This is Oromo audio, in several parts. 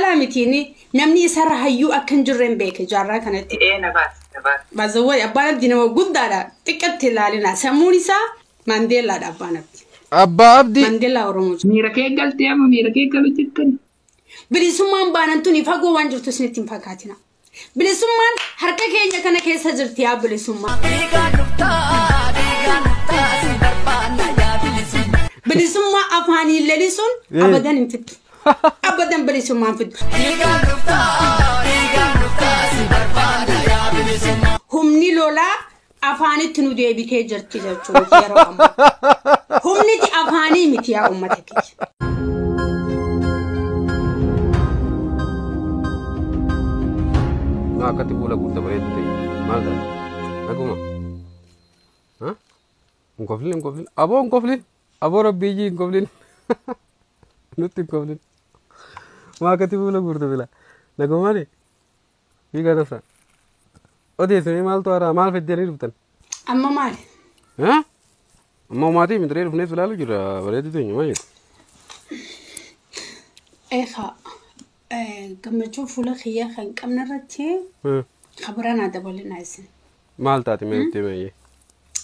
لا متيني نمني يسر هيو أكن جرين بيك جارة كانت إيه نبات بزوج أبانا بدينا وجود دارا تكتل لنا سموني سا مانديلا أبانا أبا عبدي مانديلا ورموز ميرا كي قلت يا ميرا كي قلت تكن بلسمان بانتوني فاقو وانجر تسنتين فاقاتنا بلسمان حركة كينيا كنا كيس هجرت يا بلسمان بلسمان أفاني للسون أبدا نفت أبدا بلسمان فت هم نلولا أفاني تنودي بيكي جرتي جرتو هم نتي أفاني متيا أمتك ما كتبوا لك قلت بريد تي ماذا نقوم ها مقفلين أبو ربي يجي مقفلين نوتي مقفلين ما كتبوا لك قلت بلا نقوم علي في كذا فرق أودي سمي مال توارا مال في الدنيا ربطن أما مال ها أما ماتي من درير فنيس فلالو جرا بريد تي ما يد إيخا كم تشوفوا لخيا خن كم نرتي خبرنا دبل نايسن مال تاتي من تي ماي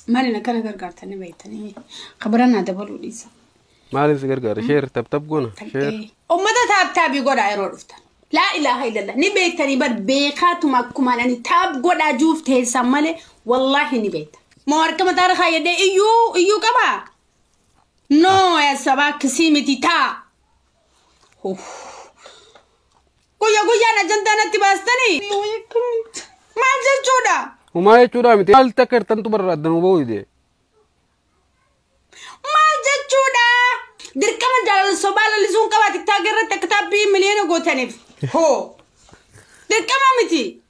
مالنا كان غرغرتني بيتني خبرنا دبل وليسا مالين سغرغر شير تب غونا شير أمدا تاب يقول عيرو رفتا لا إله إلا الله نبيتني بد بيخات وماكم أنا تاب قد أجوف تهسمالي والله نبيت موركم تاريخ يدي إيو كبا نو يا سبا كسيمتي تا قويا أنا جنتنا تباستني ما جل وما يجودا متى هل تكرتن تبرر دنو بودي ما جل دركما جال الصبال اللي زون كبا تكتاجر تكتابي مليون قوتني هو دركما متي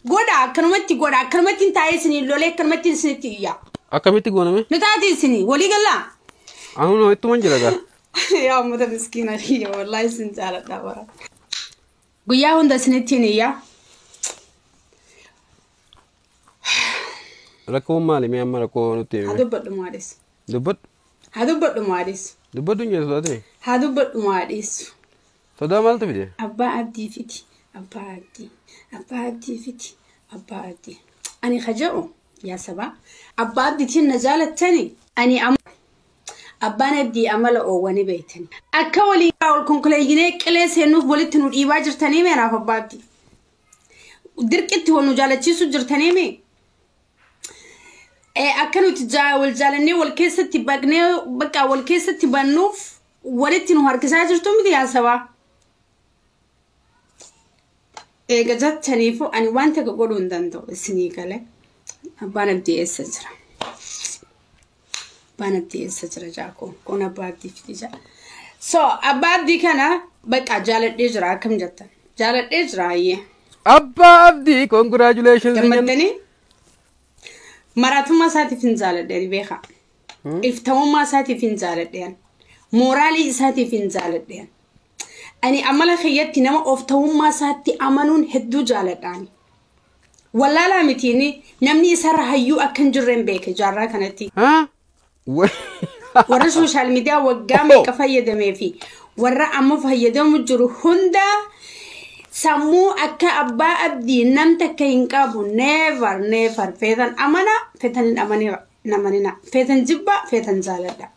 قودا كرمتي انتايسني لولي كرمتي سنتي يا أكملتي قونا مي نتاتي سني ولي قلا أهو نو إتو منجلا ده يا مدة مسكينة هي والله سنجالة دابرة قويا هوندا سنتيني يا ركوم مالي مي أما ركوم نتيمي هادو بدو ماريس دبت دنيا سوادي هادو بدو ماريس تدا مال تبدي أبا عبدي فيتي أنا خجأو يا سبا أبا عبدي تين نزالة تاني أني أبا نبدي أمل أواني بيتني أكولي أول كونكليجيني كليس هنوف بوليتنو الإيواجر تانيمي أنا أبا عبدي دركت هو نجالة تيسو جر تانيمي أكنو تجاول جالني والكيسة تبقني بقى والكيسة تبنوف ولتنو هركسا جرتو مدي يا سبا جات تنيفو أنا وانت كقولون دندو السنيكالة بانبدي السجرة جاكو كونا بادي في جا أبادي كنا بقى جالت إجراء كم جتا جالت إجراء هي أبا عبدي congratulations كمتني مراتو ما ساتي فين جالت ديري بيخا إفتاو ما ساتي فين جالت ديان مورالي ساتي فين جالت ديان أني أملا خيّتي نما أفتاو ما ساتي أمانون هدو جالت داني ولا لا متيني نمني يسر هيو أكن جرين بيك جارة كانتي ها ورا سوشيال ميديا وقامي كفايدة ما في ورا أما فايدة مجرو هندا سمو أكا أبا أبدي نمتك ينقابو never فيتن أمانا فيتن أماني نمانينا فيتن جبا فيتن زالدا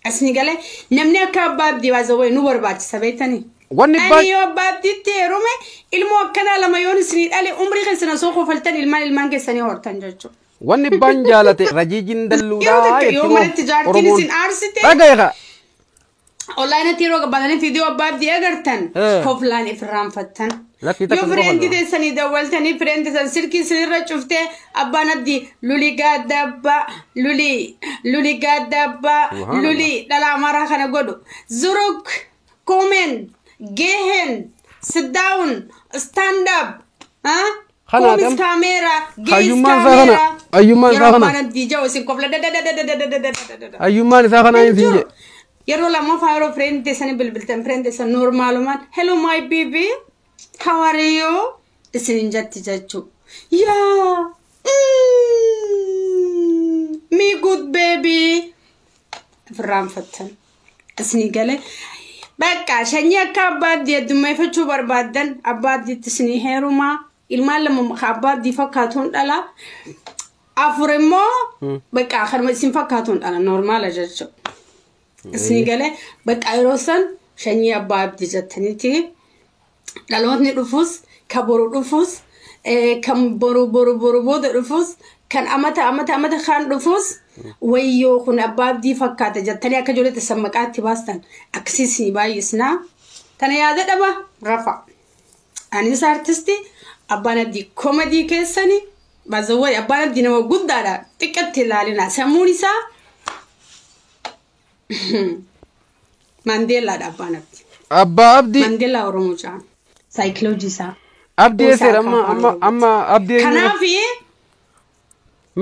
أسني قالي نمني أكا أبا أبدي وازوي نور باج سبيتني أني أبا أبدي تيرومي الموكنا لما يونسني قالي عمري خلصنا سوقو فلتني المانجي سني هورتن جوجو واني بانجالتي رجيجين دلولا يوم التجارتي سين أرسيتي رجعها والله أنا تيروك بدني فيديو أباب دي أقرتن كوفلان إفرام فتن يو فريندي دي سني دولتني فريندي سن سلكي سنيرة شفته أبانا دي لولي قادبا لولي قادبا لولي لا مرة خنا قدو زروك كومن جهن sit down stand up ها كوميس كاميرا جيس كاميرا أيومان ساخنا أنا دي جاو سين كوفلا أيومان ساخنا ينسي يرو لما فايرو فريند تسني بالبلتن فريند تسن نورمال مان hello my baby how are you تسنين جات جاتشو يا me good baby فرام فتن تسني قال Bakka shanyii akka abbaaddi heddummeeffachuu barbaadan abbaaddiitti isinii heerumaa ilmaan lama abbaaddi fakkaatuun dhala afur immoo bakka akkanuma isin fakkaatuun dhala normaala jechuudha. Isinii galee bakka yeroo san shanyii abbaaddi jettaniiti dhalootni dhufus ka boru dhufus kan boru booda dhufus kan amata kan dhufus wayyoo kun abbaaddi fakkaata jettanii akka ijoollee san maqaatti baastan akkasiisinii baay'isnaa tana yaada dhaba rafa anis artisti abbaan abdii koomedii keessanii baazawway abbaan abdii nama guddaadha xiqqatti ilaalina sammuun isaa Mandela abbaan abdii Abbaa Abdii Mandela Oromoo jaan saayikoloojii isaa Abdii eesseera amma Abdii kanaafi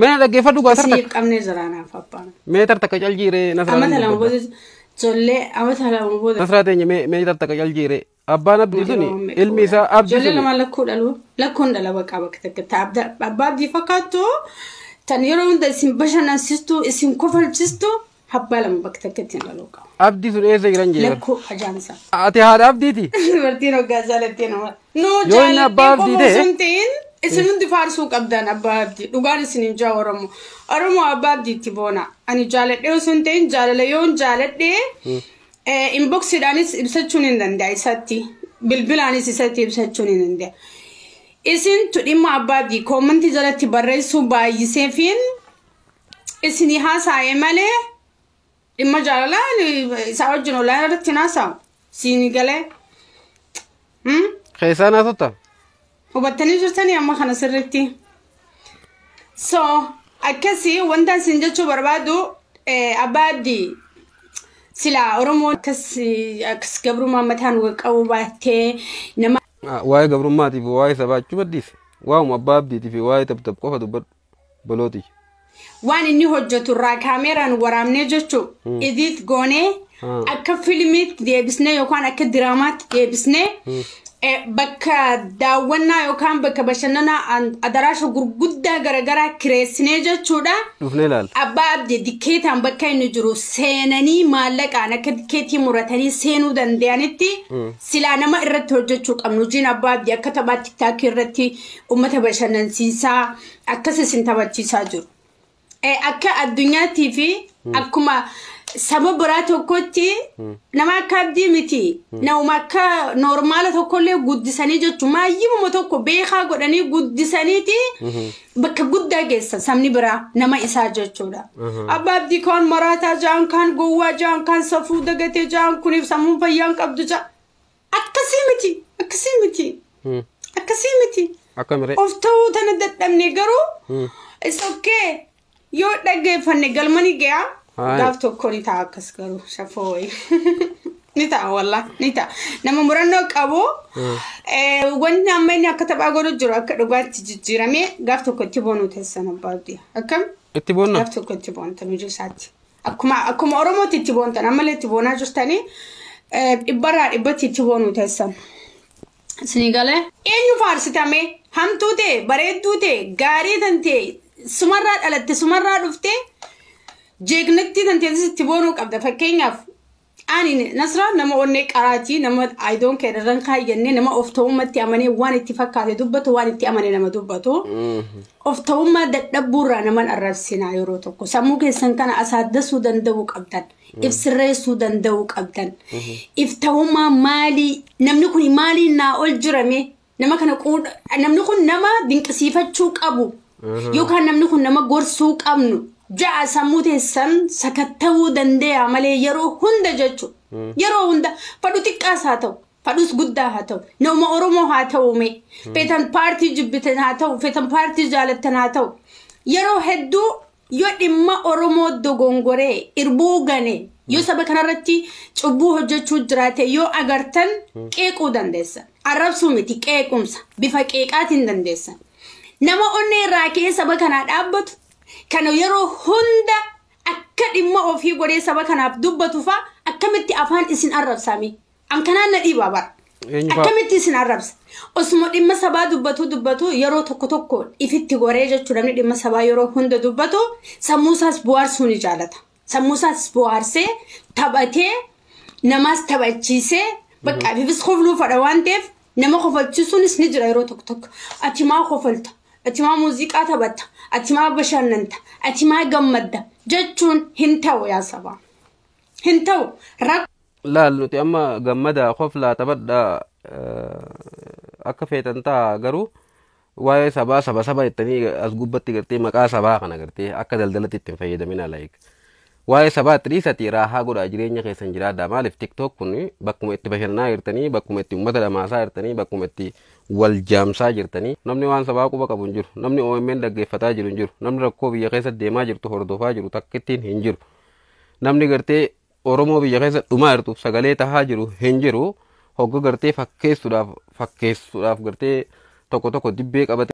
Mana dhaggeeffadhu gaa tarta. Siniif qabnee jiraanaaf abbaan. Mee tarta qaljiiree nasraa. Amata lama booda jollee amata lama booda. Nasraa teenya mee tarta qaljiiree abbaan Abdii suni ilmi isaa Abdii jollee lama lakkoon dhala bakka takkata abbaa Abdii fakkaattu tan yeroo hunda isin bashannansiistu isin kofalchistu abbaa lama bakka takkatti dhaloo qaba. Abdii sun eessa jiran jeera? Lakkoo ajaansa. Ati haadha Abdiiti? Dubartiin hoggaa jaalattee nama. Yoo inni abbaa Abdii ta'e. Isin hundi faarsuu qabdan abbaa Abdii dhugaan isin jaa Oromoo abbaa Abdiitti boona ani jaaladhee osoo hin ta'in jaalala yoon jaaladhee inboxiidhaanis ibsachuun hin danda'a isatti bilbilaanis isatti ibsachuun hin danda'a isin dhimma abbaa Abdii koomantii jalatti barreessuu baay'iseefiin isinii haasa'ee malee dhimma jaalalaa isaa wajjin olaan irratti haasa'u siinii galee keessaa naasota. Hubattanii jirtanii amma kana sirriitti. So akkasii wanta isin jechuu barbaadu abbaa Abdii sila Oromoo akkas gabrummaa mataan qabu baattee nama. Waa'ee gabrummaatiif waa'ee sabaachuu baddiise waa'uma abbaa Abdiitiif waa'ee tabtab qofa dubbadhu balooti. Waan inni hojjetu irraa kaameeraan waraabnee jechuu idiit goonee akka fiilmiitti deebisnee yookaan akka diraamaatti deebisnee. Bakka daawwannaa yookaan bakka bashannanaa adaraasha gurguddaa garagaraa kireessinee jechuudha. Dhufnee ilaalla. Abbaa Abdii dikkeetaan bakka inni jiru seenanii maallaqaan akka dikkeetii muratanii seenuu danda'anitti silaa nama irratti hojjechuu qabnu. Jiin abbaa Abdii akka taphaa tiktaakii irratti uummata bashannansiisaa akkas isin taphachiisaa jiru. Akka addunyaattii fi akkuma sababa biraa tokkotti nama akka Abdii miti nama akka normaala tokkollee guddisanii jechuun maayyimuma tokko beekaa godhanii guddisaniiti bakka guddaa geessa sabni biraa nama isaa jechuudha. Abbaa Abdii kaan maraataa jaan kaan gowwaa jaan kaan safuu dagatee jaan kuniif sammuun fayyaan qabdu jaa akkasii miti of ta'uu tana dadhabne garuu isa okkee yoo dhaggeeffanne galmanii gahaa. Gaaf tokko ni ta'a akkas garuu shafooyi ni ta'a walla ni ta'a nama murannoo qabu wanni amma inni akka taphaa godhu jiru akka dhugaatti jijjiiramee gaaf tokko itti boonuu teessan abbaa Abdii akkam itti boonna gaaf tokko itti boontan hojii isaatti akkuma Oromootti itti boontan ammallee itti boonaa jirtanii dhibbarraa dhibbatti itti boonuu teessan isinii galee eenyu faarsitame hamtuu ta'e bareedduu ta'e gaarii tan ta'e sumarraa dhalatte sumarraa dhufte. Jeegnatti tanteessi itti boonuu qabda fakkeenyaaf ani nasraa nama onnee qaraatii nama aydoon keerran kaayyannee nama of ta'ummatti amanee waan itti fakkaate dubbatu waan itti amanee nama dubbatu of ta'ummaa dadhabbuurraa naman arrabsinaa yeroo tokko sammuu keessan kana asaaddasuu danda'uu qabdan ibsirreessuu danda'uu qabdan if ta'ummaa maalii namni kun maaliin naa ol jirame nama kana namni kun nama dinqisiifachuu qabu yookaan namni kun nama gorsuu qabnu. Ja'a sammuu teessan sakatta'uu danda'a malee yeroo hunda jechuudha. Yeroo hunda fadhu xiqqaas haa ta'u fadhus guddaa haa ta'u nama Oromoo haa ta'u mee feetan paartii jibbitan haa ta'u feetan paartii jaalattan haa ta'u yeroo hedduu yoo dhimma Oromoo dogongoree irbuu gane yoo saba kanarratti cubbuu hojjechuu jiraate yoo agartan qeequu dandeessan arrabsuu miti qeequmsa bifa qeeqaatiin dandeessan nama onnee irraa ka'ee saba kanaa dhaabbatu. Kana yeroo hunda akka dhimma ofii godhee saba kanaaf dubbatu fa akkamitti afaan isin arrabsami an kanaan na dhiibaa bara akkamitti isin arrabsa osuma dhimma sabaa dubbatu yeroo tokko ifitti goree jechuudha namni dhimma sabaa yeroo hunda dubbatu sammuusaas bu'aarsuu ni jaalata sammuusaas bu'aarsee taphatee Namas taphachiisee bakka abibis kofluu fadha waan ta'eef nama kofalchiisuunis ni jira yeroo tokko tokko. Ati maa kofalta? Ati maa muuziqaa taphatta? Ati maa bashannanta? Ati maa gammadda? Jechuun hin ta'u yaa saba. Hin ta'u. Laal nuti amma gammada koflaa taphadha akka feetan ta'a garuu waa'ee sabaa saba jettanii as gubbatti gartee maqaa sabaa kana gartee akka daldalatti ittiin fayyadamina like. Waa'ee sabaa xiriisati raahaa godhaa jireenya keessan jiraadha maaliif tiktok kun bakkuma itti bashannanaa jirtanii bakkuma itti uummata dhamaasaa jirtanii bakkuma itti wal jaamsaa jirtanii namni waan sabaa quba qabu hin jiru namni OMN dhaggeeffataa jiru hin jiru namni rakkoo biyya keessa deemaa jirtu hordofaa jiru takkittiin hin jiru namni gartee Oromoo biyya keessa dhumaa jirtuuf sagalee tahaa jiru hin jiru hogga gartee fakkeessuudhaaf gartee tokko dibbee qabate